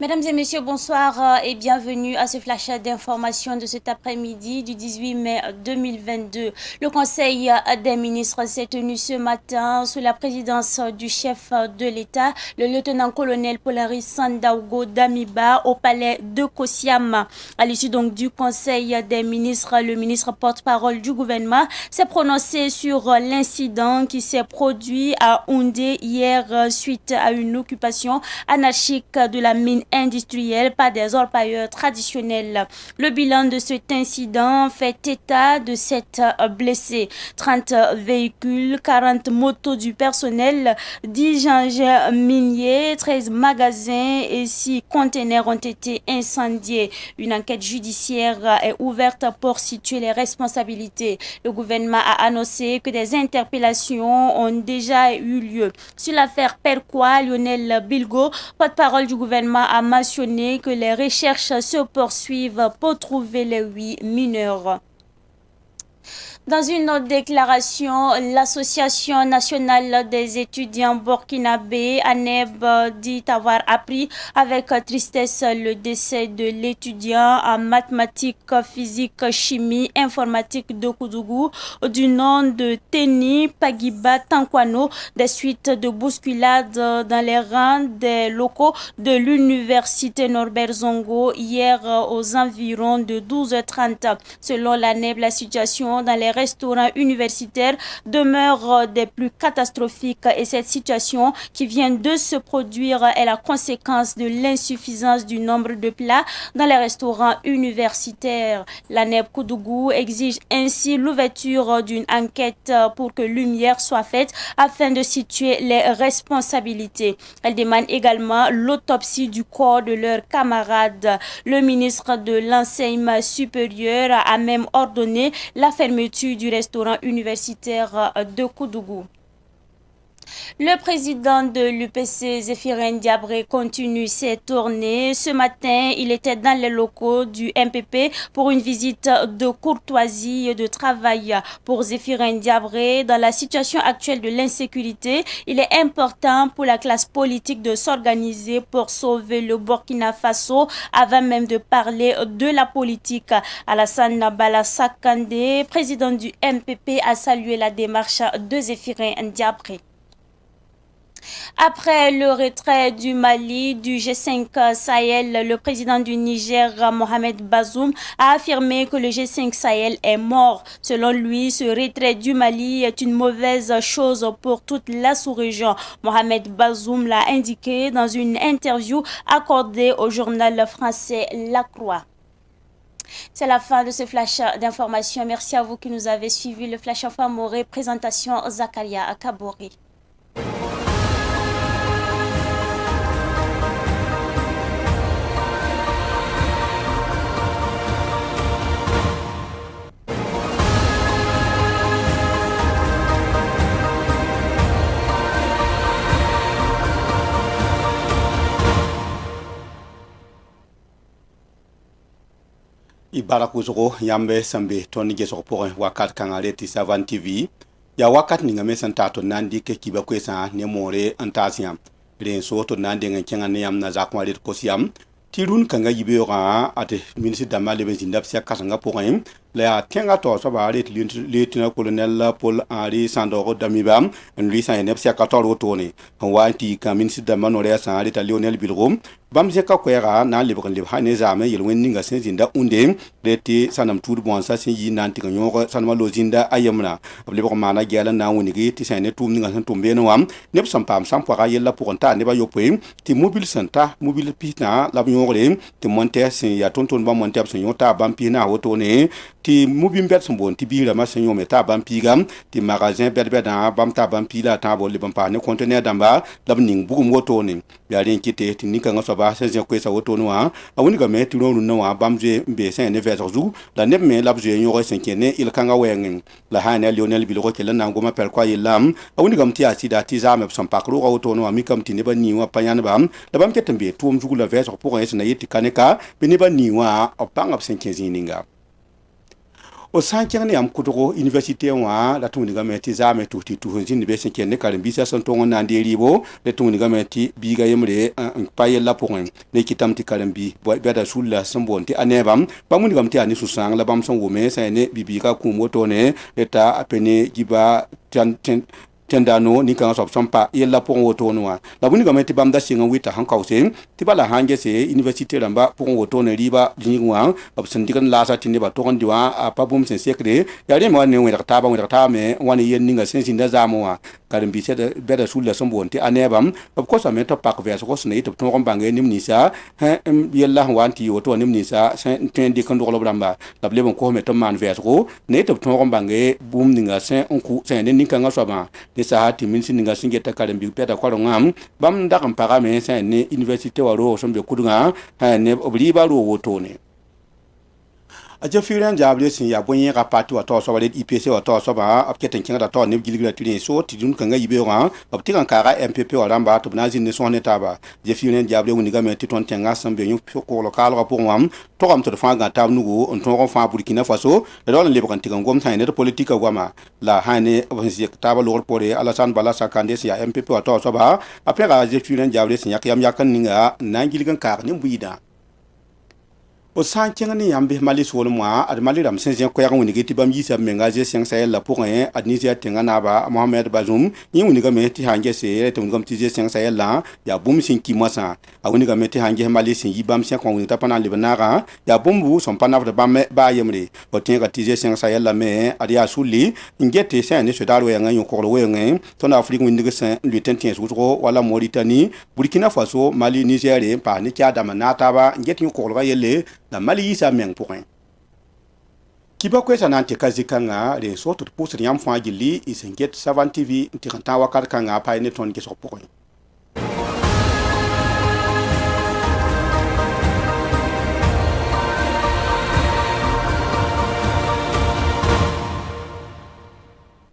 Mesdames et messieurs, bonsoir et bienvenue à ce flash d'information de cet après-midi du 18 mai 2022. Le Conseil des ministres s'est tenu ce matin sous la présidence du chef de l'État, le lieutenant-colonel Paul-Henri Sandaogo Damiba, au palais de Kosiam. À l'issue donc du Conseil des ministres, le ministre porte-parole du gouvernement s'est prononcé sur l'incident qui s'est produit à Houndé hier suite à une occupation anarchique de la mine industrielle par des orpailleurs traditionnels. Le bilan de cet incident fait état de 7 blessés, 30 véhicules, 40 motos du personnel, 10 engins miniers, 13 magasins et 6 conteneurs ont été incendiés. Une enquête judiciaire est ouverte pour situer les responsabilités. Le gouvernement a annoncé que des interpellations ont déjà eu lieu. Sur l'affaire Perquois, Lionel Bilgo, porte-parole du gouvernement, a mentionné que les recherches se poursuivent pour trouver les 8 mineurs. Dans une autre déclaration, l'Association nationale des étudiants burkinabés, ANEB, dit avoir appris avec tristesse le décès de l'étudiant en mathématiques, physique, chimie, informatique de Koudougou du nom de Teni Pagiba Tankwano des suites de bousculades dans les rangs des locaux de l'université Norbert Zongo hier aux environs de 12h30. Selon l'ANEB, la situation dans les restaurants universitaires demeure des plus catastrophiques et cette situation qui vient de se produire est la conséquence de l'insuffisance du nombre de plats dans les restaurants universitaires. L'ANEB Koudougou exige ainsi l'ouverture d'une enquête pour que lumière soit faite afin de situer les responsabilités. Elle demande également l'autopsie du corps de leurs camarades. Le ministre de l'Enseignement supérieur a même ordonné la fermeture du restaurant universitaire de Koudougou. Le président de l'UPC, Zéphirin Diabré, continue ses tournées. Ce matin, il était dans les locaux du MPP pour une visite de courtoisie et de travail. Pour Zéphirin Diabré, dans la situation actuelle de l'insécurité, il est important pour la classe politique de s'organiser pour sauver le Burkina Faso avant même de parler de la politique. Alassane Nabala Sakandé, président du MPP, a salué la démarche de Zéphirin Diabré. Après le retrait du Mali du G5 Sahel, le président du Niger, Mohamed Bazoum, a affirmé que le G5 Sahel est mort. Selon lui, ce retrait du Mali est une mauvaise chose pour toute la sous-région. Mohamed Bazoum l'a indiqué dans une interview accordée au journal français La Croix. C'est la fin de ce flash d'information. Merci à vous qui nous avez suivis. Le flash info Moré, présentation Zakaria Kabori. Ibara kuzugo yambe sambe toni geso pour wakat kangale ti Savan TV ya wakat ninga me santa to nandi ke kiba kwesa ne more antasiam ren so to nandi nga kenga ne yam na zakwa ko siam tirun kanga yibe ra ate ministre damale be zindap sia kasanga pour la tenga to so ba ret lieutenant colonel Paul Henri Sandaogo Damiba lui sa ne sia 14 toni wanti ka ministre damano sa ret Lionel Bilgo bam zeka kwera na lebran leb hane zame yelwen ninga sen zinda unde reti sanam tur bon sa sin yi nanti ka nyoko sanama lo zinda ayamna lebran mana gela na woni gi ti sene tum ninga san tumbe no am neb sam pam sam kwa yella pour ta ne ba yopwe ti mobile santa mobile pina la nyore ti monter sin ya tonton ba monter sin yota bam pina woto ne ti mobile bet son bon ti bira ma sin yome ta bam pigam ti magasin bet da bam ta bam pila ta bo le bam pa ne conteneur damba lab ning bugum woto ne ya ren kite ti ninka ngaso ba se je kwesa woto no a woni ga me ti ro no wa bamje be se ne vezo zu la ne me labje nyo se kene il kanga wen la hana Lionel Bilgo ke la nango ma per kwa yelam woni ga mti asida ti za me son pakro woto no mi kam ti ne ba ni wa panyan ba la bam ke tembe tum jugu la vezo pour ese na yiti kaneka be ne ba ni wa opanga se kezininga o san kẽng yam kʋdgo université wã la tũudgame tɩ zaame tʋs tɩ tʋs n zĩnd be sẽn kẽnd ne karen-biisã sẽn tõng n na n dee rɩɩbo la tũudgame tɩ biiga yembre n pa yella pʋgẽ ne kɩtame tɩ karen-bi bɛda sulla sẽn boond tɩ a neebam bãmb wingame tɩ yaa ne sũ-sãang la bãmb sẽn wʋme sã ne bi-biiga kũum wotone reta a pene giba tẽndano nin-kãngã soab sẽn pa yella pʋgẽ wotone wã la wingame tɩ bãmb da sɩng n wɩta sẽn kaoose tɩ bala sãn gese université rãmba pʋgẽ wotone rɩɩba zĩig wã b sẽn dɩg n laasa tɩ nebã tog n dɩ wã a pa bũmb sẽn sekre yaa rẽme wa ne wẽdg taabame wa ne yel ninga sẽn zĩnda zaame wã karen-biisã bɛda sulla sẽn boond tɩ a neebam b kosame tɩ b pak vɛɛsgo sẽn na yɩ tɩ b tõog n bãnge nem ninsã yella sẽn wa n tɩ yɩ woto wã nem ninsã sẽn tõe n dɩk n doglb rãmba la b leb n kosme tɩ b maan vɛɛsgo na yɩ tɩ b tõog n bãnge bũmb ninga sẽn n kʋ sẽn ne nin-kãngã soabã ne saa tɩ minsẽ ninga sẽn geta karen-bi pɛda koarengã bãmb dag n pagame sẽn ne université wã roog sẽn be kʋdgã ne b rɩɩba roog wotone a jefiren jaable sẽn yaa bõe-yẽga parti wa tao soaba red IPC wa tao soaba b ket n kẽngda tao neb gilgra tɩ rẽ so tɩ dũn-kãngã yibeoogã b tɩg n kaaga MPP wa rãmba tɩ b na n zĩnd ne sõs ne taaba jefiren jaable wingame tɩ tõnd tẽngã sẽn be yõ-kogl kaalgã pʋgẽ wãm togame tɩ d fãa gã taab nugu n tõog n fãa Burkina Faso la raool n lebg n tɩg n gom sã ned politika goama la sã ne b sẽn zek taaba logr pore Alassane Bala Sakande sẽn yaa MPP wa tao soaba a pẽga jefiren jaable sẽn yãk yam yak n ninga n na n gilg n kaag ne buiidã o san kẽng ne yãmb bes mali soolem wã ad mali rãmb sẽn zẽ koɛɛg wingẽ tɩ bãmb yiisa b menga zes-sẽng sahɛl la pʋgẽ ad Niger tẽngã naaba Mohamed Bazoum yẽ wingame tɩ sãn gese tɩ wingame tɩ zes-sẽng sahɛlã yaa bũmb sẽn ki moasã a wingame tɩ sãn ges mali sẽn yi bãmb sẽk wã wing t'a pa na n leb naagã yaa bũmbu sẽn pa nafd bãmb baa yembre b tẽega tɩ zes-sẽng sahɛl lame ad yaa sʋlli n get tɩ sã ne sodaar wɛɛngẽ yõ-kogl wɛɛngẽ tõnd Afrique wĩndg sẽn lʋɩt n tẽes wʋsgo wala Mauritanie Burkina Faso Mali Niger n paas ne kyaa-dãmbã naag taaba n get yõ-koglgã yelle la Mali yiisa meng pʋgẽ kiba koɛɛsã na n tɩka zĩ-kãngã rẽ so tɩ d pʋʋsd yãmb fãa gilli y sẽn get 7 TV n tɩg n tã wakat kãngã a pa ne tõnd gesg pʋgẽ